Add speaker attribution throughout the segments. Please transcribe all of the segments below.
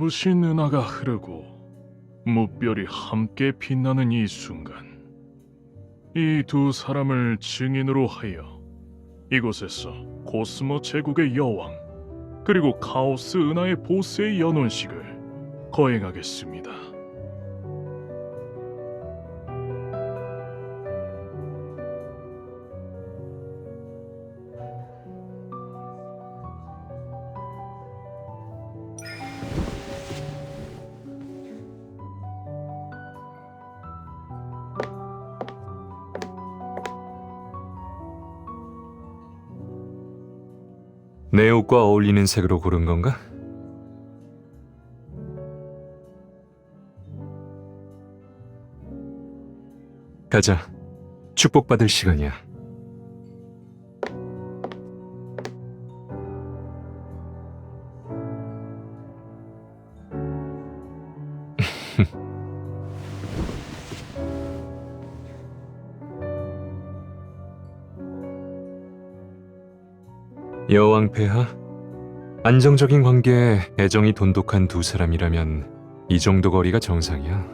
Speaker 1: 눈부신 은하가 흐르고 무별이 함께 빛나는 이 순간, 이 두 사람을 증인으로 하여 이곳에서 코스모 제국의 여왕 그리고 카오스 은하의 보스의 연혼식을 거행하겠습니다.
Speaker 2: 내 옷과 어울리는 색으로 고른 건가? 가자. 축복받을 시간이야. 여왕 폐하, 안정적인 관계에 애정이 돈독한 두 사람이라면 이 정도 거리가 정상이야.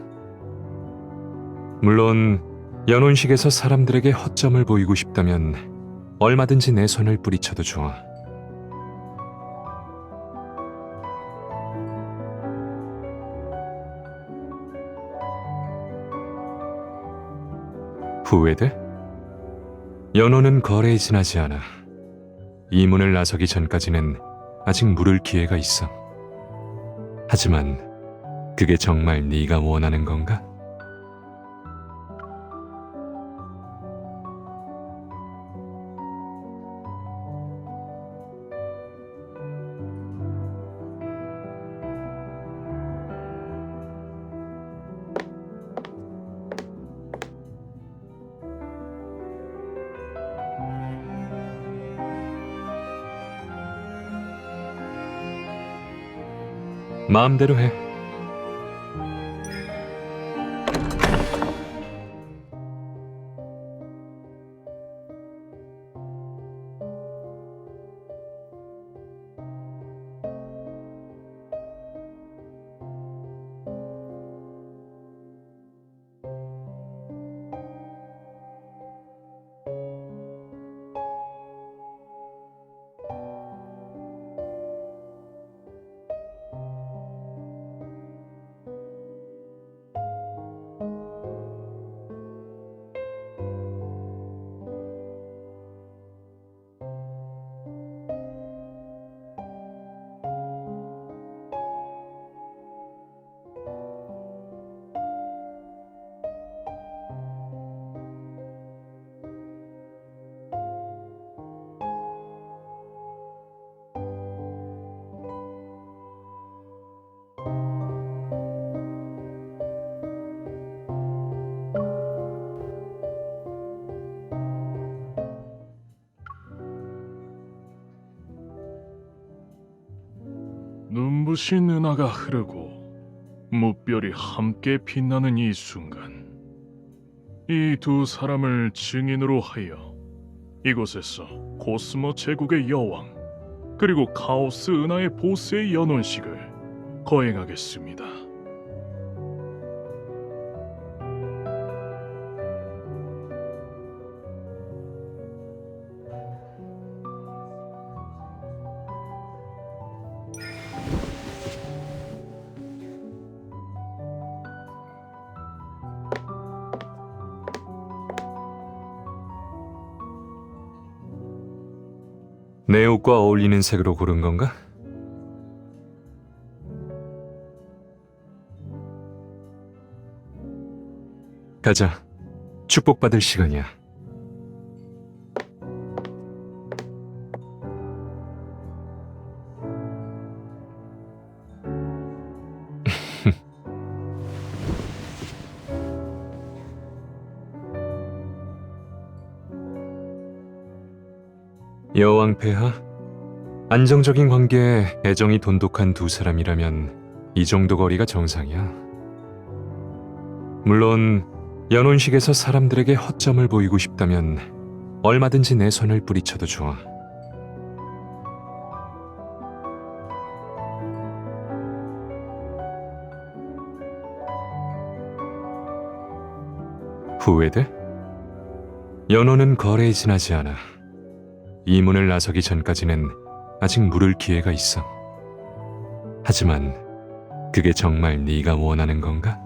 Speaker 2: 물론 연혼식에서 사람들에게 허점을 보이고 싶다면 얼마든지 내 손을 뿌리쳐도 좋아. 후회돼? 연혼은 거래에 지나지 않아. 이 문을 나서기 전까지는 아직 물을 기회가 있어. 하지만 그게 정말 네가 원하는 건가? 마음대로 해.
Speaker 1: 눈부신 은하가 흐르고 무별이 함께 빛나는 이 순간, 이 두 사람을 증인으로 하여 이곳에서 코스모 제국의 여왕 그리고 카오스 은하의 보스의 연혼식을 거행하겠습니다.
Speaker 2: 내 옷과 어울리는 색으로 고른 건가? 가자. 축복받을 시간이야. 여왕 폐하, 안정적인 관계에 애정이 돈독한 두 사람이라면 이 정도 거리가 정상이야. 물론 연혼식에서 사람들에게 허점을 보이고 싶다면 얼마든지 내 손을 뿌리쳐도 좋아. 후회돼? 연호는 거래에 지나지 않아. 이 문을 나서기 전까지는 아직 물을 기회가 있어. 하지만 그게 정말 네가 원하는 건가?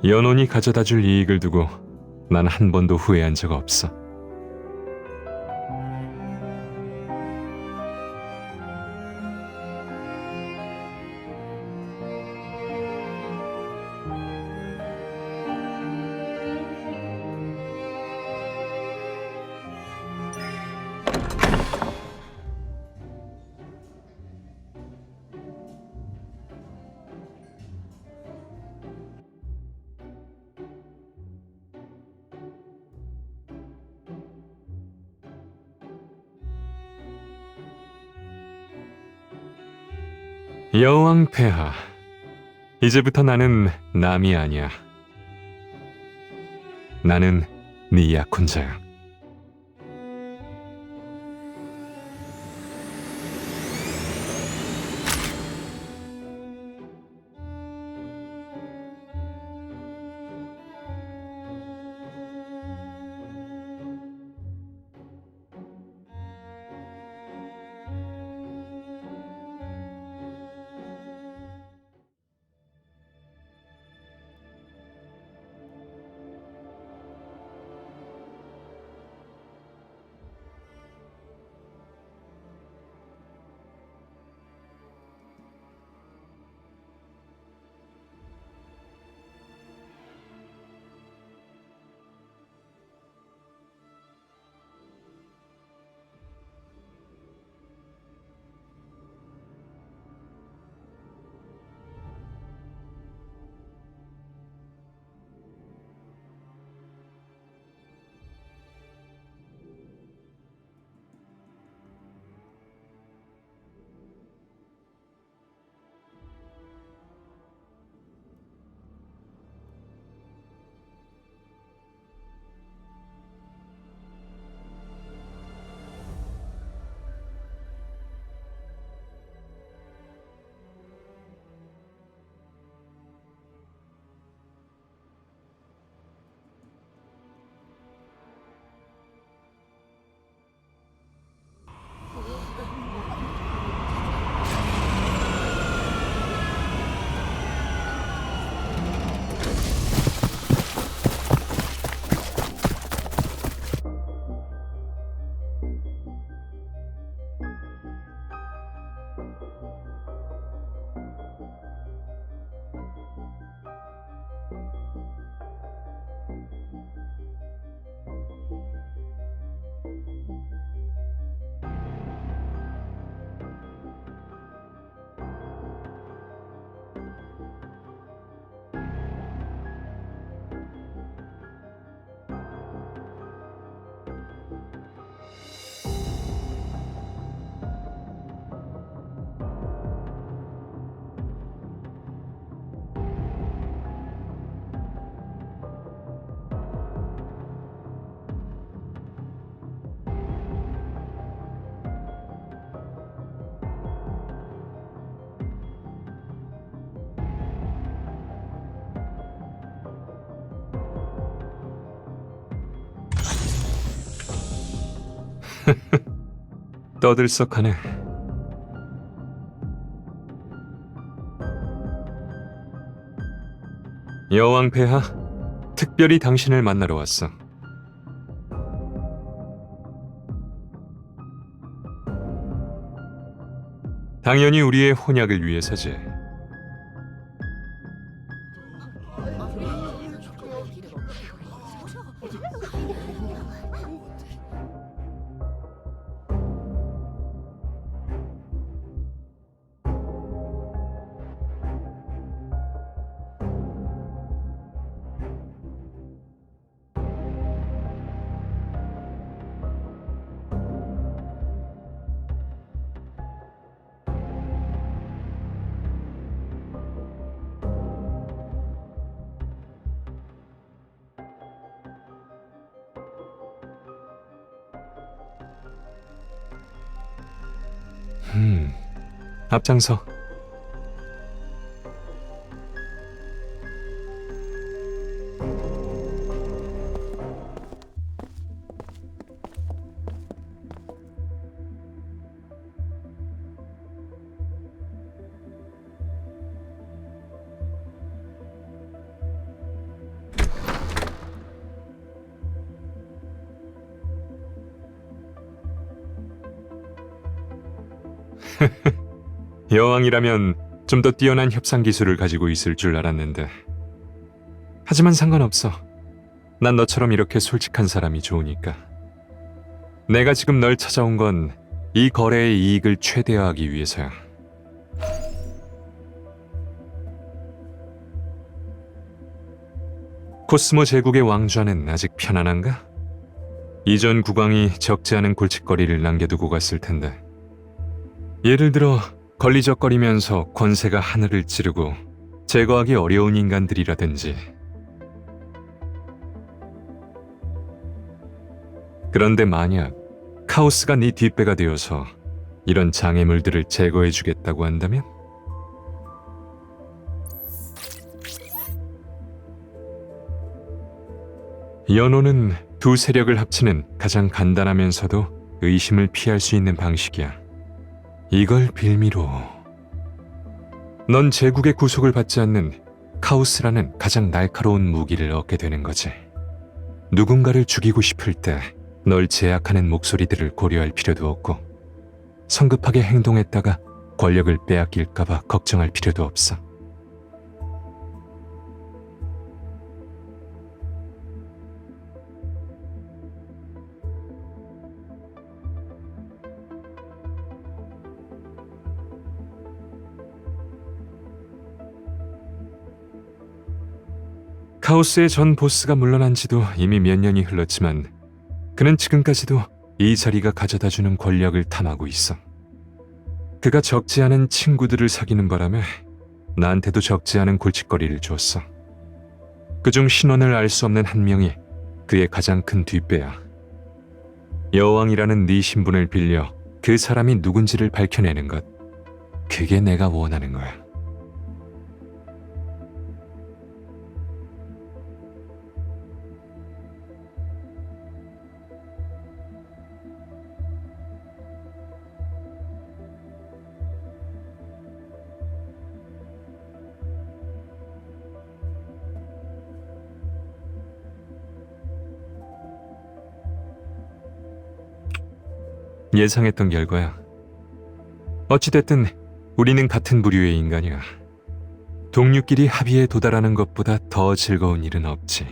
Speaker 2: 연혼이 가져다 줄 이익을 두고 난 한 번도 후회한 적 없어. 여왕 폐하, 이제부터 나는 남이 아니야. 나는 네 약혼자야. 떠들썩하네. 여왕 폐하, 특별히 당신을 만나러 왔어. 당연히 우리의 혼약을 위해서지. 앞장서. 여왕이라면 좀 더 뛰어난 협상 기술을 가지고 있을 줄 알았는데. 하지만 상관없어. 난 너처럼 이렇게 솔직한 사람이 좋으니까. 내가 지금 널 찾아온 건 이 거래의 이익을 최대화하기 위해서야. 코스모 제국의 왕좌는 아직 편안한가? 이전 국왕이 적지 않은 골칫거리를 남겨두고 갔을 텐데. 예를 들어 걸리적거리면서 권세가 하늘을 찌르고 제거하기 어려운 인간들이라든지. 그런데 만약 카오스가 네 뒷배가 되어서 이런 장애물들을 제거해주겠다고 한다면? 연호는 두 세력을 합치는 가장 간단하면서도 의심을 피할 수 있는 방식이야. 이걸 빌미로 넌 제국의 구속을 받지 않는 카오스라는 가장 날카로운 무기를 얻게 되는 거지. 누군가를 죽이고 싶을 때 널 제약하는 목소리들을 고려할 필요도 없고, 성급하게 행동했다가 권력을 빼앗길까봐 걱정할 필요도 없어. 카오스의 전 보스가 물러난 지도 이미 몇 년이 흘렀지만 그는 지금까지도 이 자리가 가져다주는 권력을 탐하고 있어. 그가 적지 않은 친구들을 사귀는 바람에 나한테도 적지 않은 골칫거리를 줬어. 그중 신원을 알 수 없는 한 명이 그의 가장 큰 뒷배야. 여왕이라는 네 신분을 빌려 그 사람이 누군지를 밝혀내는 것. 그게 내가 원하는 거야. 예상했던 결과야. 어찌됐든 우리는 같은 부류의 인간이야. 동료끼리 합의에 도달하는 것보다 더 즐거운 일은 없지.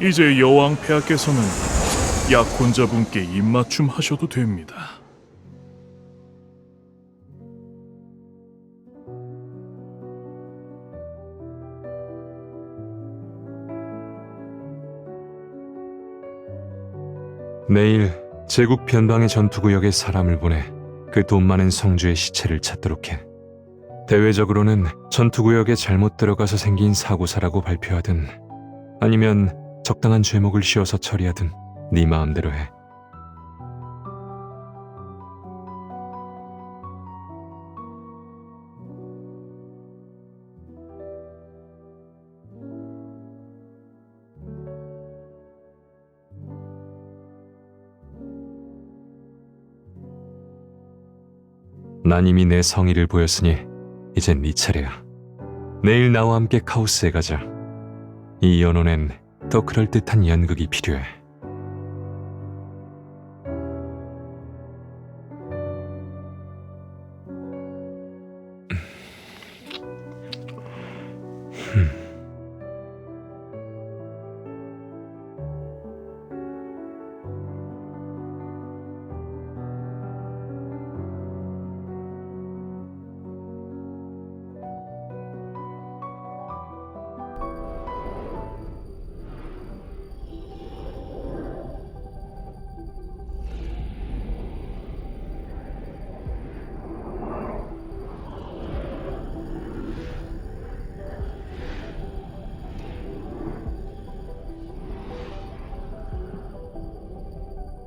Speaker 1: 이제 여왕 폐하께서는 약혼자분께 입맞춤 하셔도 됩니다.
Speaker 2: 내일 제국 변방의 전투구역에 사람을 보내 그 돈 많은 성주의 시체를 찾도록 해. 대외적으로는 전투구역에 잘못 들어가서 생긴 사고사라고 발표하든 아니면 적당한 죄목을 씌워서 처리하든 네 마음대로 해. 난 이미 내 성의를 보였으니 이젠 네 차례야. 내일 나와 함께 카오스에 가자. 이 연혼엔 더 그럴듯한 연극이 필요해.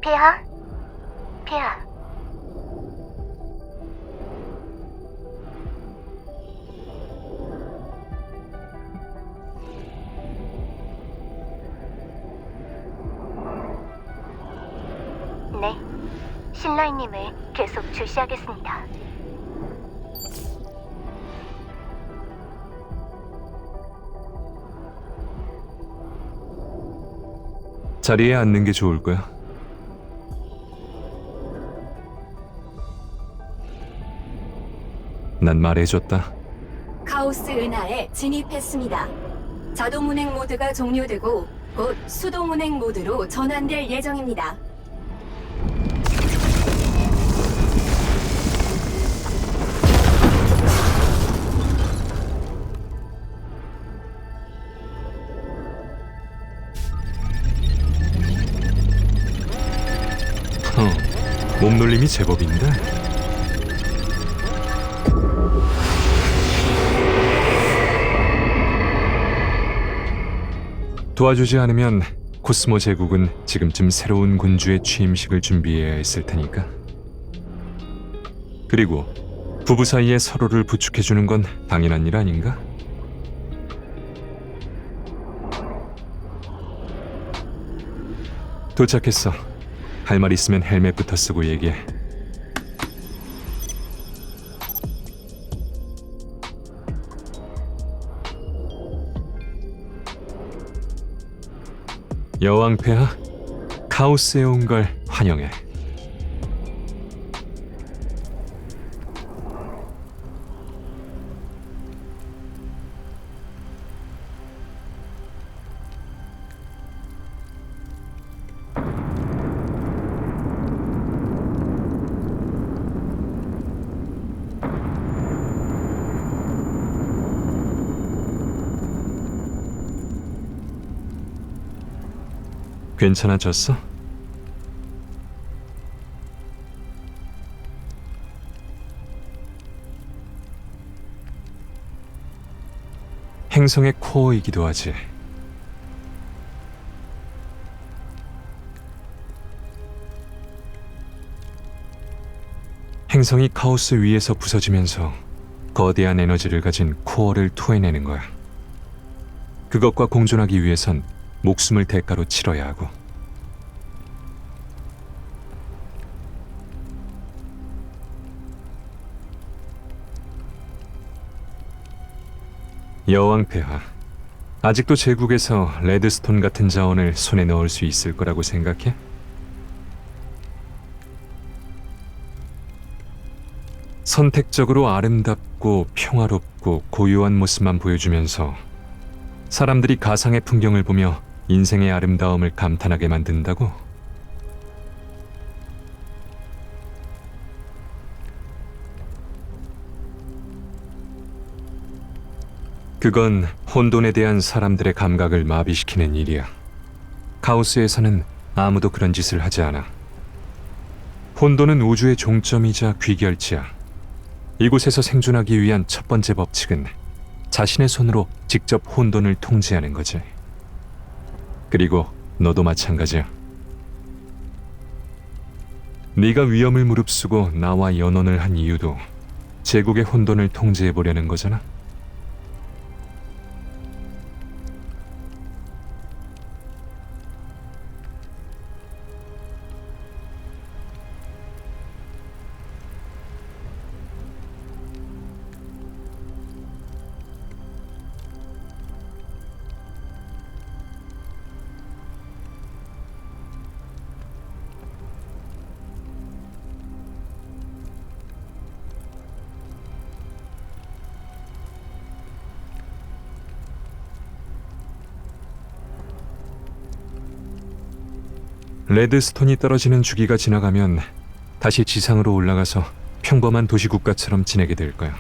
Speaker 3: 피하? 피하. 네, 신라인님을 계속 주시하겠습니다.
Speaker 2: 자리에 앉는 게 좋을 거야. 난 말해줬다.
Speaker 4: 카오스 은하에 진입했습니다. 자동 운행 모드가 종료되고 곧 수동 운행 모드로 전환될 예정입니다.
Speaker 2: 몸놀림이 제법인데? 도와주지 않으면 코스모 제국은 지금쯤 새로운 군주의 취임식을 준비해야 했을 테니까. 그리고 부부 사이에 서로를 부축해주는 건 당연한 일 아닌가? 도착했어. 할 말 있으면 헬멧부터 쓰고 얘기해. 여왕 폐하, 카오스에 온 걸 환영해. 괜찮아졌어? 행성의 코어이기도 하지. 행성이 카오스 위에서 부서지면서 거대한 에너지를 가진 코어를 토해내는 거야. 그것과 공존하기 위해선 목숨을 대가로 치러야 하고. 여왕 폐하, 아직도 제국에서 레드스톤 같은 자원을 손에 넣을 수 있을 거라고 생각해? 선택적으로 아름답고 평화롭고 고요한 모습만 보여주면서 사람들이 가상의 풍경을 보며 인생의 아름다움을 감탄하게 만든다고? 그건 혼돈에 대한 사람들의 감각을 마비시키는 일이야. 카오스에서는 아무도 그런 짓을 하지 않아. 혼돈은 우주의 종점이자 귀결지야. 이곳에서 생존하기 위한 첫 번째 법칙은 자신의 손으로 직접 혼돈을 통제하는 거지. 그리고 너도 마찬가지야. 네가 위험을 무릅쓰고 나와 연원을 한 이유도 제국의 혼돈을 통제해보려는 거잖아. 레드스톤이 떨어지는 주기가 지나가면 다시 지상으로 올라가서 평범한 도시국가처럼 지내게 될 거야.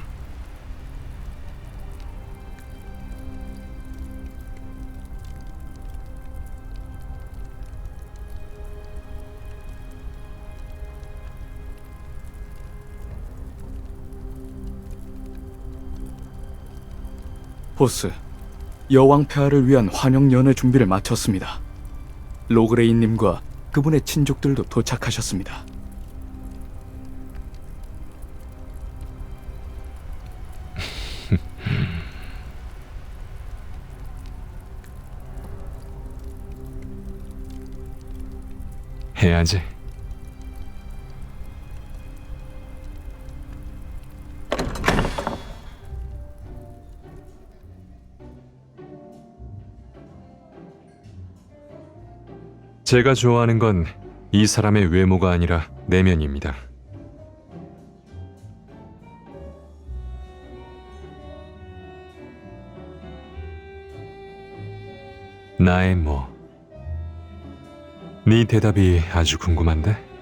Speaker 5: 보스, 여왕 폐하를 위한 환영 연회 준비를 마쳤습니다. 로그레인님과 그분의 친족들도 도착하셨습니다.
Speaker 2: 해야지. 제가 좋아하는 건 이 사람의 외모가 아니라 내면입니다. 나의 뭐? 네 대답이 아주 궁금한데?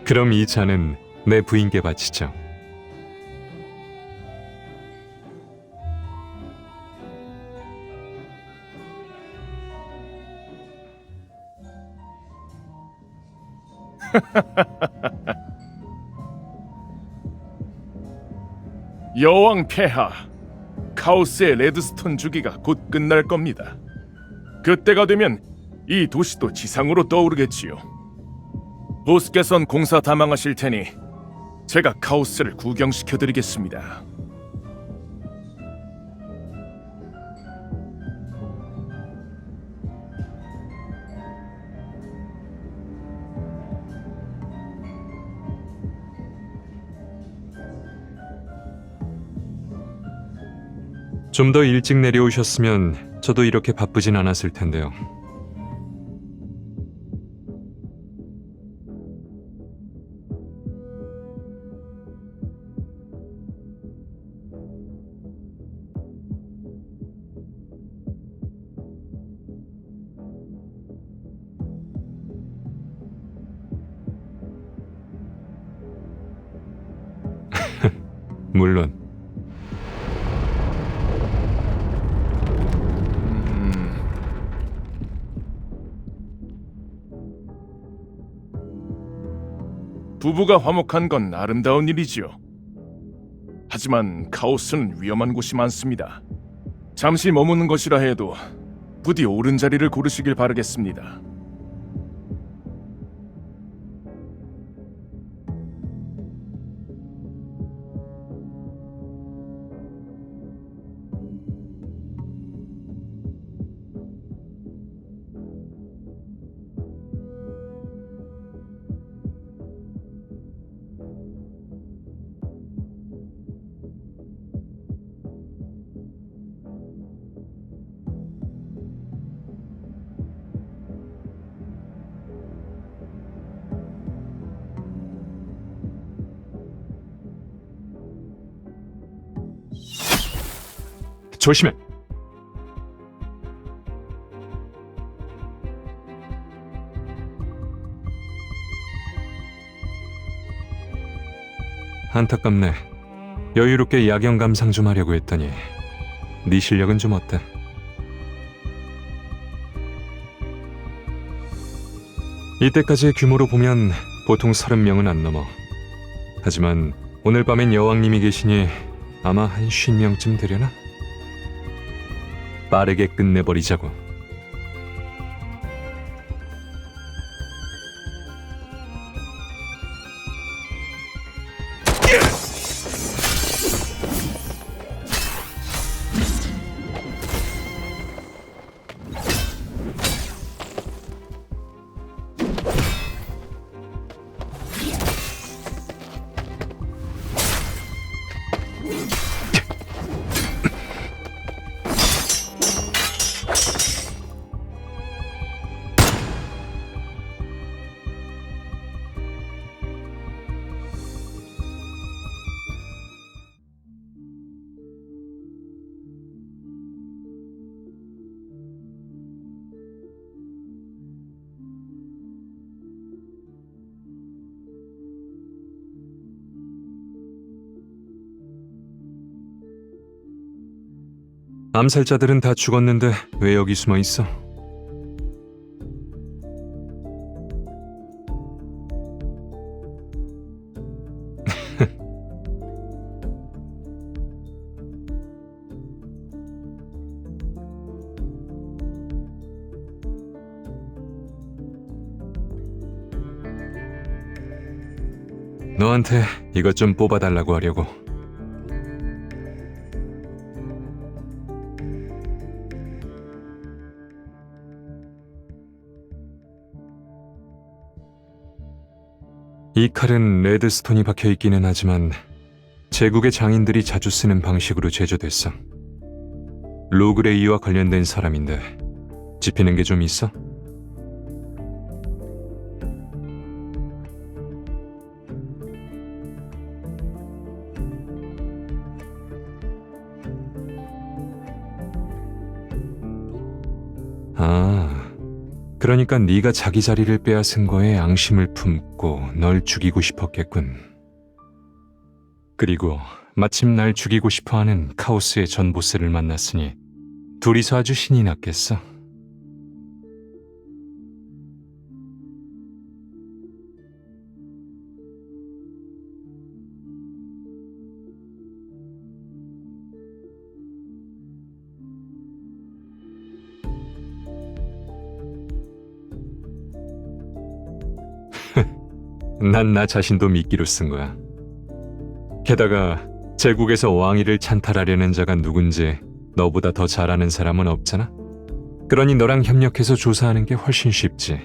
Speaker 2: 그럼 이 잔은 내 부인께 바치죠.
Speaker 1: 여왕 폐하, 카오스의 레드스톤 주기가 곧 끝날 겁니다. 그때가 되면 이 도시도 지상으로 떠오르겠지요. 보스께선 공사 다 망하실 테니 제가 카오스를 구경시켜드리겠습니다.
Speaker 2: 좀 더 일찍 내려오셨으면 저도 이렇게 바쁘진 않았을 텐데요. 물론
Speaker 1: 부부가 화목한 건 아름다운 일이지요. 하지만 카오스는 위험한 곳이 많습니다. 잠시 머무는 것이라 해도 부디 옳은 자리를 고르시길 바라겠습니다.
Speaker 2: 조심해. 안타깝네. 여유롭게 야경 감상 좀 하려고 했더니 네 실력은 좀 어때? 이때까지의 규모로 보면 보통 30명은 안 넘어. 하지만 오늘 밤엔 여왕님이 계시니 아마 한 50명쯤 되려나? 빠르게 끝내버리자고. 암살자들은 다 죽었는데 왜 여기 숨어 있어? 너한테 이것 좀 뽑아달라고 하려고. 이 칼은 레드스톤이 박혀 있기는 하지만 제국의 장인들이 자주 쓰는 방식으로 제조됐어. 로그레이와 관련된 사람인데 짚히는 게 좀 있어? 아, 그러니까 네가 자기 자리를 빼앗은 거에 앙심을 품고 널 죽이고 싶었겠군. 그리고 마침 날 죽이고 싶어하는 카오스의 전 보스를 만났으니 둘이서 아주 신이 났겠어. 난 나 자신도 미끼로 쓴 거야. 게다가 제국에서 왕위를 찬탈하려는 자가 누군지 너보다 더 잘 아는 사람은 없잖아. 그러니 너랑 협력해서 조사하는 게 훨씬 쉽지.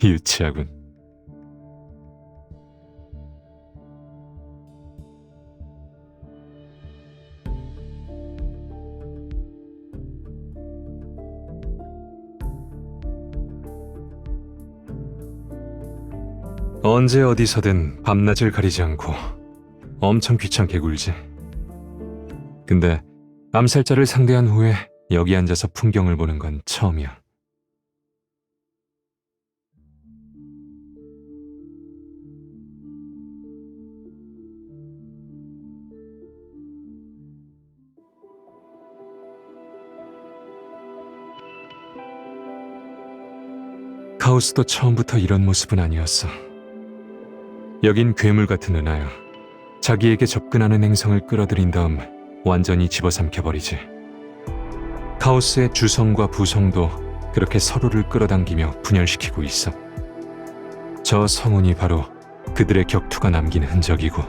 Speaker 2: 유치하군. 언제 어디서든 밤낮을 가리지 않고 엄청 귀찮게 굴지. 근데 암살자를 상대한 후에 여기 앉아서 풍경을 보는 건 처음이야. 카오스도 처음부터 이런 모습은 아니었어. 여긴 괴물 같은 은하야. 자기에게 접근하는 행성을 끌어들인 다음 완전히 집어삼켜버리지. 카오스의 주성과 부성도 그렇게 서로를 끌어당기며 분열시키고 있어. 저 성운이 바로 그들의 격투가 남긴 흔적이고,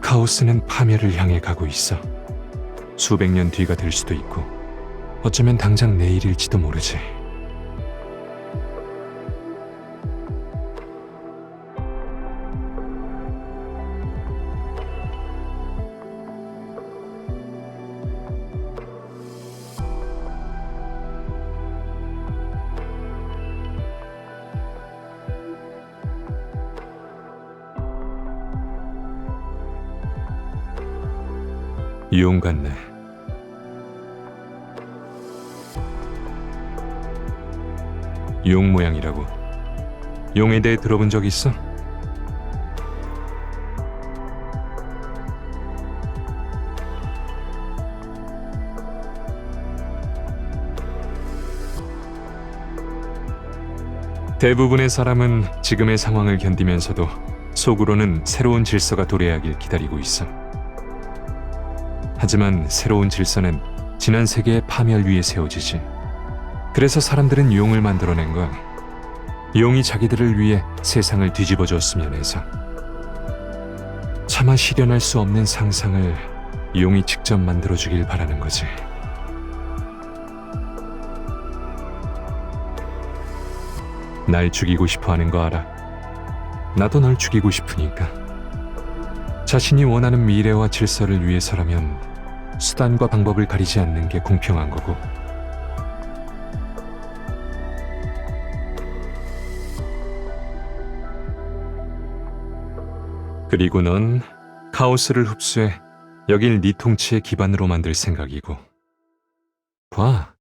Speaker 2: 카오스는 파멸을 향해 가고 있어. 수백 년 뒤가 될 수도 있고 어쩌면 당장 내일일지도 모르지. 용 같네. 용 모양이라고. 용에 대해 들어본 적 있어? 대부분의 사람은 지금의 상황을 견디면서도 속으로는 새로운 질서가 도래하길 기다리고 있어. 하지만 새로운 질서는 지난 세계의 파멸 위에 세워지지. 그래서 사람들은 용을 만들어낸 거야. 용이 자기들을 위해 세상을 뒤집어 줬으면 해서. 차마 실현할 수 없는 상상을 용이 직접 만들어주길 바라는 거지. 날 죽이고 싶어 하는 거 알아. 나도 널 죽이고 싶으니까. 자신이 원하는 미래와 질서를 위해서라면 수단과 방법을 가리지 않는 게 공평한 거고. 그리고 넌 카오스를 흡수해 여길 네 통치의 기반으로 만들 생각이고, 봐,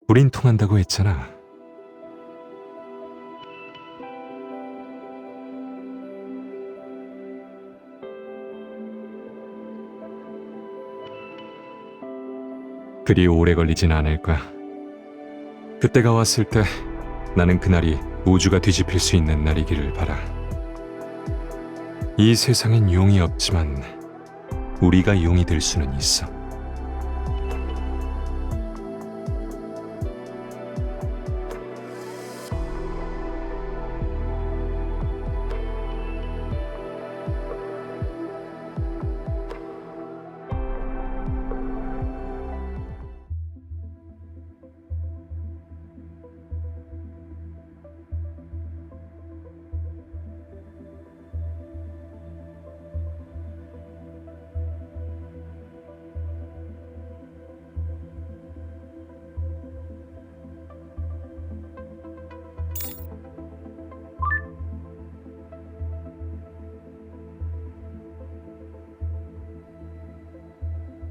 Speaker 2: 우린 통한다고 했잖아. 그리 오래 걸리진 않을 거야. 그때가 왔을 때 나는 그날이 우주가 뒤집힐 수 있는 날이기를 바라. 이 세상엔 용이 없지만 우리가 용이 될 수는 있어.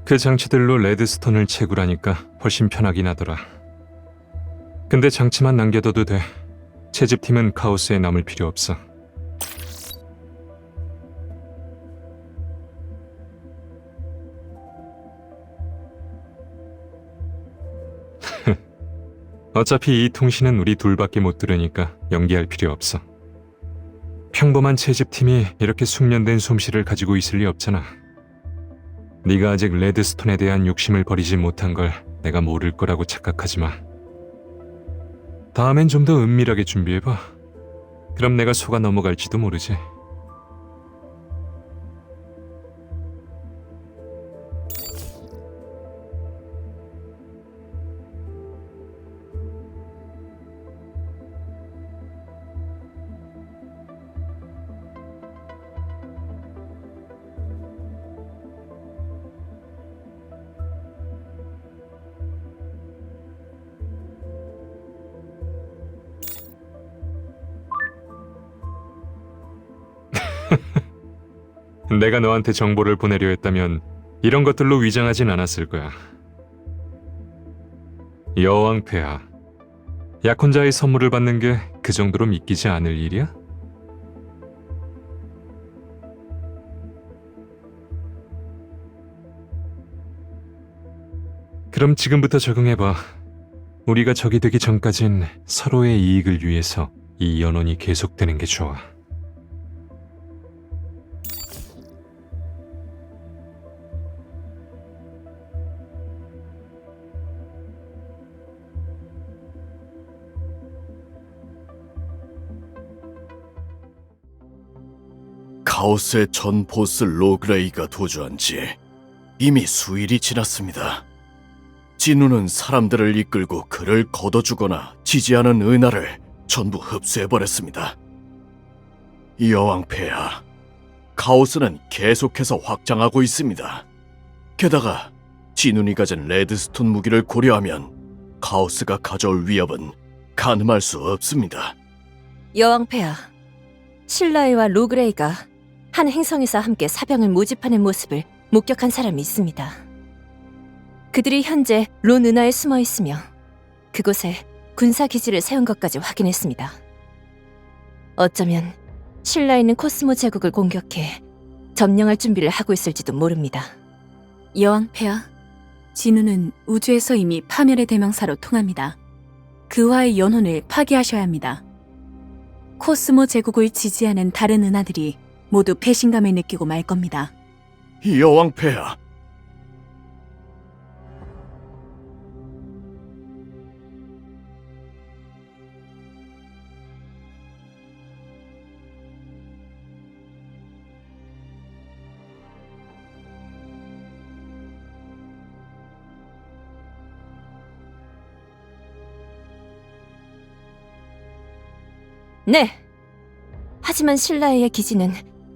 Speaker 2: 그 장치들로 레드스톤을 채굴하니까 훨씬 편하긴 하더라. 근데 장치만 남겨둬도 돼. 채집팀은 카오스에 남을 필요 없어. 어차피 이 통신은 우리 둘밖에 못 들으니까 연기할 필요 없어. 평범한 채집팀이 이렇게 숙련된 솜씨를 가지고 있을 리 없잖아. 네가 아직 레드스톤에 대한 욕심을 버리지 못한 걸 내가 모를 거라고 착각하지 마. 다음엔 좀 더 은밀하게 준비해봐. 그럼 내가 속아 넘어갈지도 모르지. 내가 너한테 정보를 보내려 했다면 이런 것들로 위장하진 않았을 거야. 여왕폐하, 약혼자의 선물을 받는 게 그 정도로 믿기지 않을 일이야? 그럼 지금부터 적응해봐. 우리가 적이 되기 전까진 서로의 이익을 위해서 이 연원이 계속되는 게 좋아.
Speaker 6: 카오스의 전 보스 로그레이가 도주한 지 이미 수일이 지났습니다. 진우는 사람들을 이끌고 그를 걷어주거나 지지하는 은하를 전부 흡수해버렸습니다. 여왕폐하, 카오스는 계속해서 확장하고 있습니다. 게다가 진운이 가진 레드스톤 무기를 고려하면 카오스가 가져올 위협은 가늠할 수 없습니다.
Speaker 7: 여왕폐하, 신라이와 로그레이가 한 행성에서 함께 사병을 모집하는 모습을 목격한 사람이 있습니다. 그들이 현재 론 은하에 숨어 있으며 그곳에 군사기지를 세운 것까지 확인했습니다. 어쩌면 신라이는 코스모 제국을 공격해 점령할 준비를 하고 있을지도 모릅니다.
Speaker 8: 여왕폐하, 진우는 우주에서 이미 파멸의 대명사로 통합니다. 그와의 연혼을 파기하셔야 합니다. 코스모 제국을 지지하는 다른 은하들이 모두 배신감을 느끼고 말 겁니다.
Speaker 6: 여왕폐하,
Speaker 7: 네! 하지만 신라이의 기지는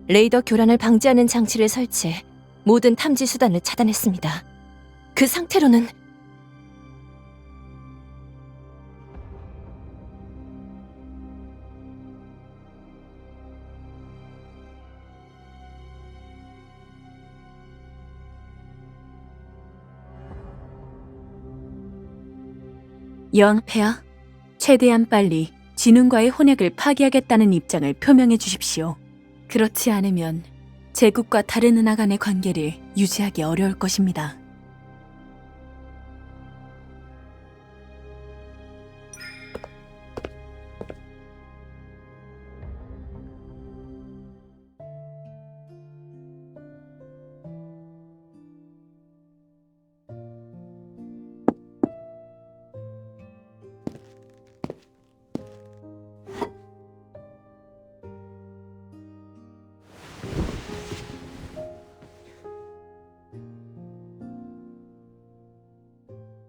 Speaker 7: 레이더 교란을 방지하는 장치를 설치해 모든 탐지 수단을 차단했습니다. 그 상태로는
Speaker 8: 여왕 폐하, 최대한 빨리 진운과의 혼약을 파기하겠다는 입장을 표명해 주십시오. 그렇지 않으면 제국과 다른 은하 간의 관계를 유지하기 어려울 것입니다.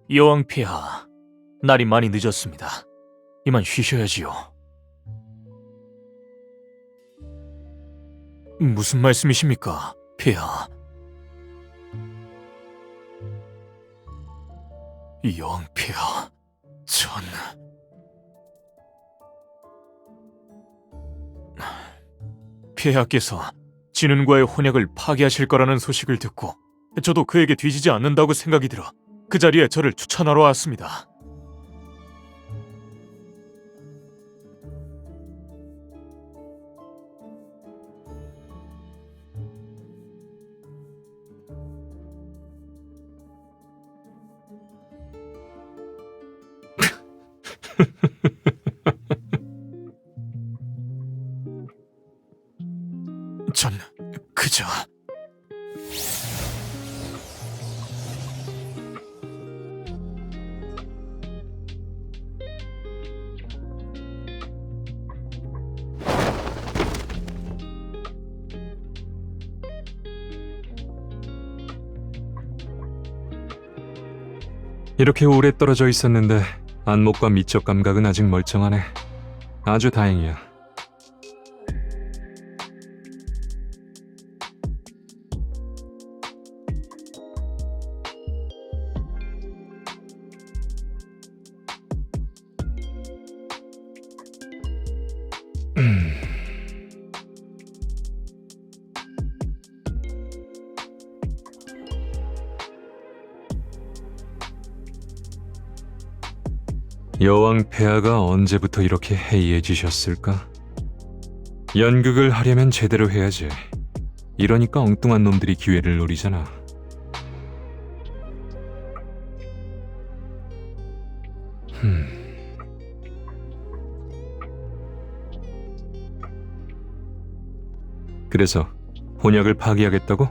Speaker 9: 여왕 폐하, 날이 많이 늦었습니다. 이만 쉬셔야지요. 무슨 말씀이십니까, 폐하? 여왕 폐하, 전... 폐하께서 진운과의 혼약을 파기하실 거라는 소식을 듣고 저도 그에게 뒤지지 않는다고 생각이 들어 그 자리에 저를 추천하러 왔습니다. 전 그저...
Speaker 2: 이렇게 오래 떨어져 있었는데 안목과 미적 감각은 아직 멀쩡하네. 아주 다행이야. 여왕 폐하가 언제부터 이렇게 해이해지셨을까? 연극을 하려면 제대로 해야지. 이러니까 엉뚱한 놈들이 기회를 노리잖아. 그래서 혼약을 파기하겠다고?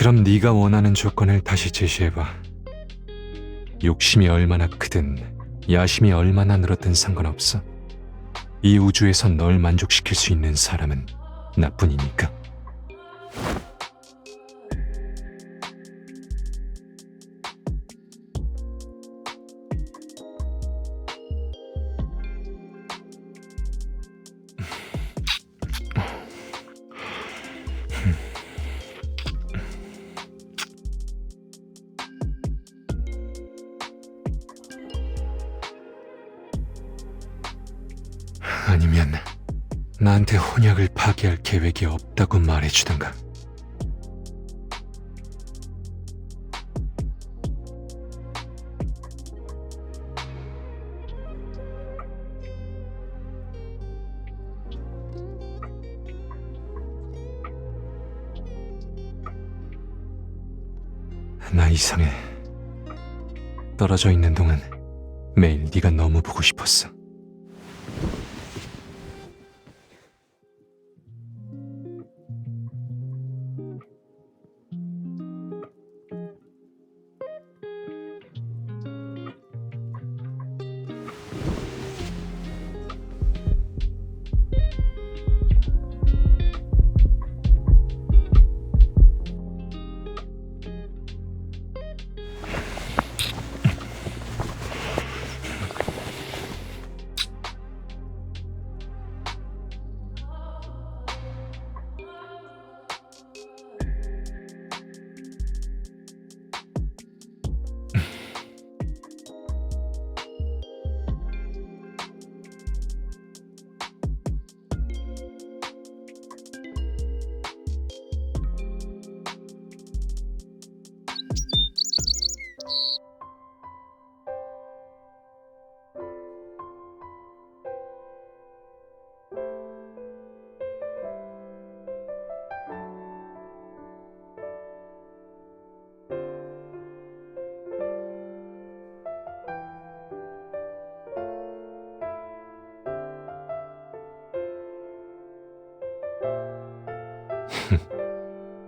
Speaker 2: 그럼 네가 원하는 조건을 다시 제시해봐. 욕심이 얼마나 크든 야심이 얼마나 늘었든 상관없어. 이 우주에서 널 만족시킬 수 있는 사람은 나뿐이니까. 아니면 나한테 혼약을 파기할 계획이 없다고 말해주던가. 나 이상해. 떨어져 있는 동안 매일 네가 너무 보고 싶었어.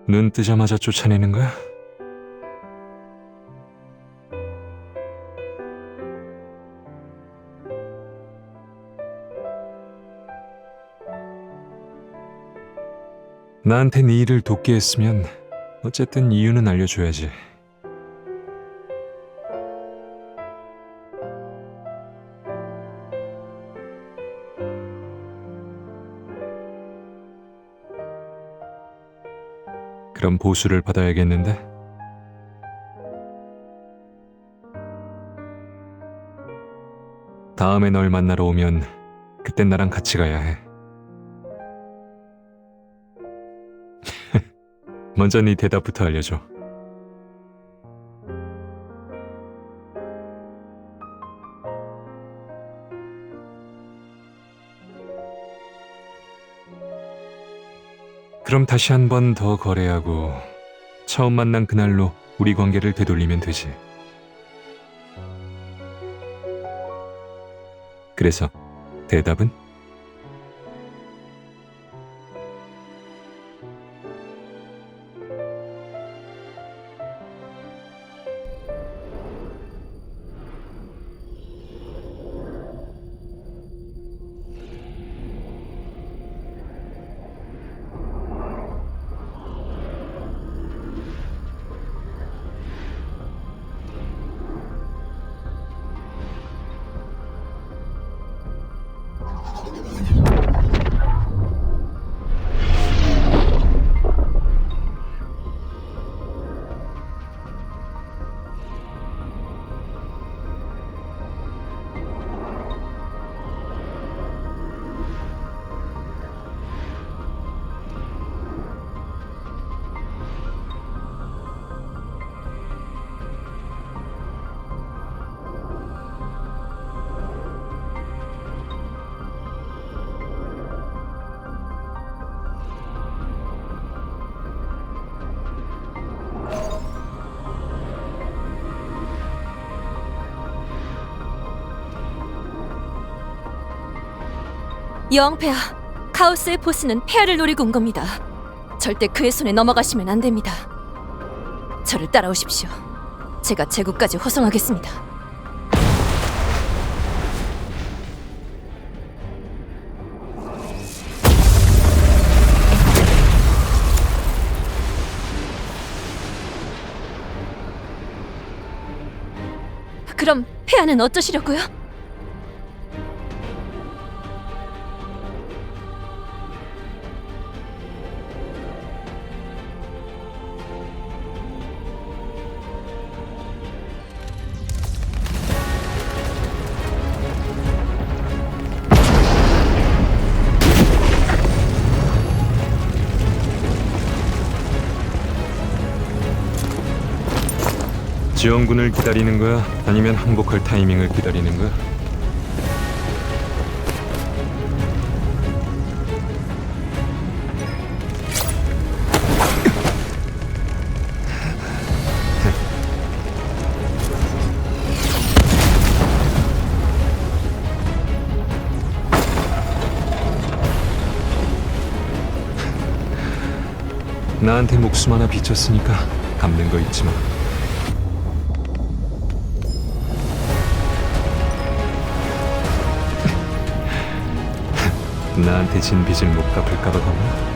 Speaker 2: 눈 뜨자마자 쫓아내는 거야? 나한테 네 일을 돕게 했으면 어쨌든 이유는 알려줘야지. 그럼 보수를 받아야겠는데? 다음에 널 만나러 오면 그땐 나랑 같이 가야 해. 먼저 네 대답부터 알려줘. 그럼 다시 한 번 더 거래하고 처음 만난 그날로 우리 관계를 되돌리면 되지. 그래서 대답은?
Speaker 7: 여왕폐하, 카오스의 보스는 폐하를 노리고 온 겁니다. 절대 그의 손에 넘어가시면 안 됩니다. 저를 따라오십시오. 제가 제국까지 호송하겠습니다. 그럼 폐하는 어쩌시려고요?
Speaker 2: 지원군을 기다리는 거야? 아니면 항복할 타이밍을 기다리는 거야? 나한테 목숨 하나 비쳤으니까 갚는 거 잊지 마. 나한테 진 빚을 못 갚을까봐 겁나?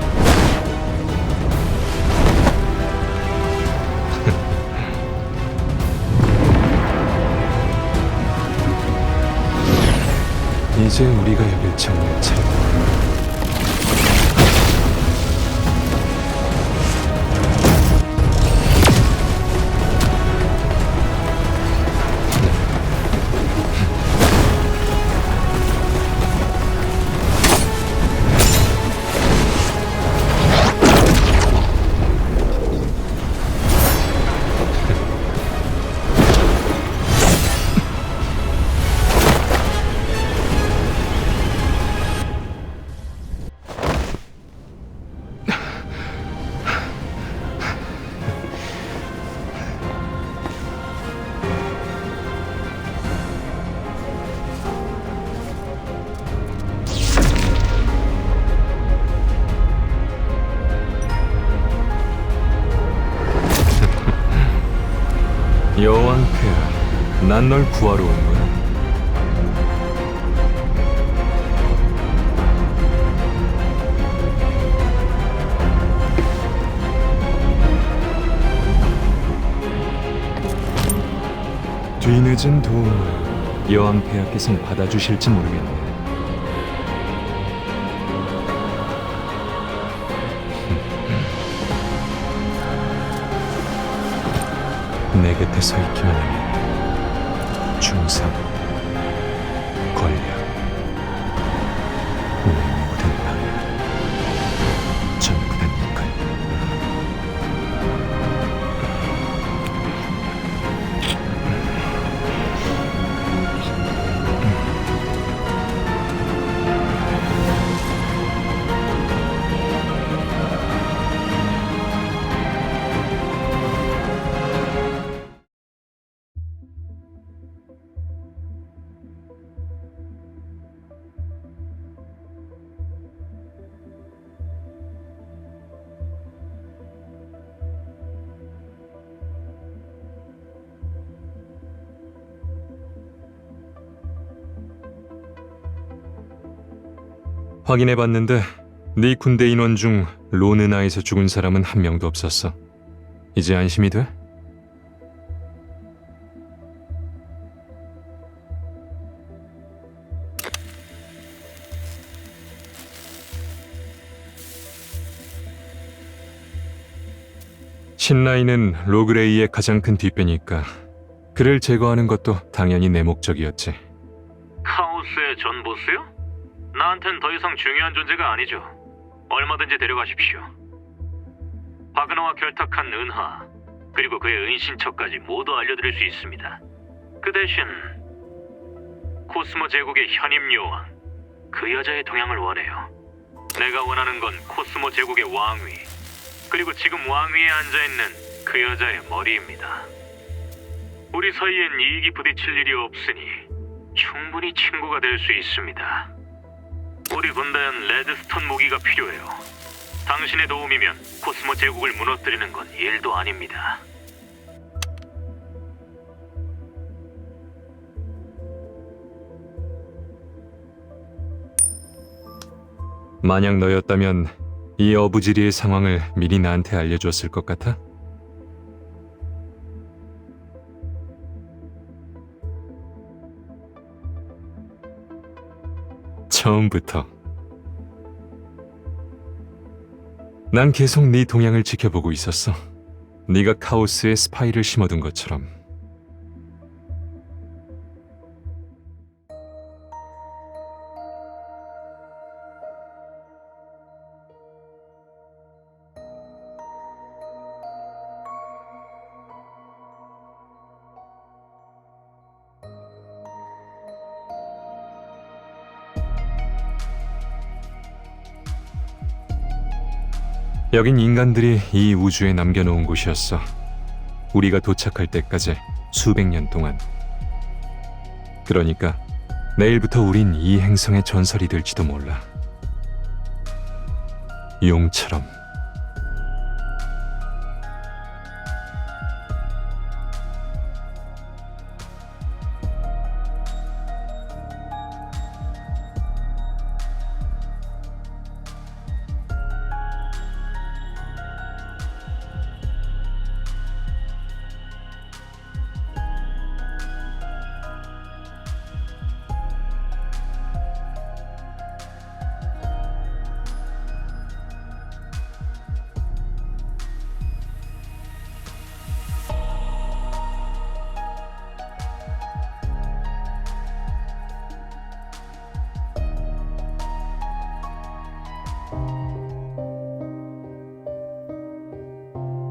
Speaker 2: 이제 우리가 여길 정리할 차례다. 여왕 폐하, 난 널 구하러 온 거야. 뒤늦은 도움을 여왕 폐하께서는 받아주실지 모르겠네. 내 곁에 서 있기만 하면 충성, 권력, 내 모든 방 전부 다 네 거야. 확인해봤는데 네 군대 인원 중 로느나에서 죽은 사람은 한 명도 없었어. 이제 안심이 돼? 신라이는 로그레이의 가장 큰 뒷배니까 그를 제거하는 것도 당연히 내 목적이었지.
Speaker 9: 카오스의 전 보스요? 나한텐 더 이상 중요한 존재가 아니죠. 얼마든지 데려가십시오. 바그너와 결탁한 은하, 그리고 그의 은신처까지 모두 알려드릴 수 있습니다. 그 대신 코스모 제국의 현임 여왕, 그 여자의 동향을 원해요. 내가 원하는 건 코스모 제국의 왕위, 그리고 지금 왕위에 앉아있는 그 여자의 머리입니다. 우리 사이엔 이익이 부딪힐 일이 없으니 충분히 친구가 될 수 있습니다. 우리 군대엔 레드스톤 무기가 필요해요. 당신의 도움이면 코스모 제국을 무너뜨리는 건 일도 아닙니다.
Speaker 2: 만약 너였다면 이 어부지리의 상황을 미리 나한테 알려줬을 것 같아? 처음부터 난 계속 네 동향을 지켜보고 있었어. 네가 카오스에 스파이를 심어둔 것처럼. 여긴 인간들이 이 우주에 남겨놓은 곳이었어. 우리가 도착할 때까지 수백 년 동안. 그러니까 내일부터 우린 이 행성의 전설이 될지도 몰라. 용처럼.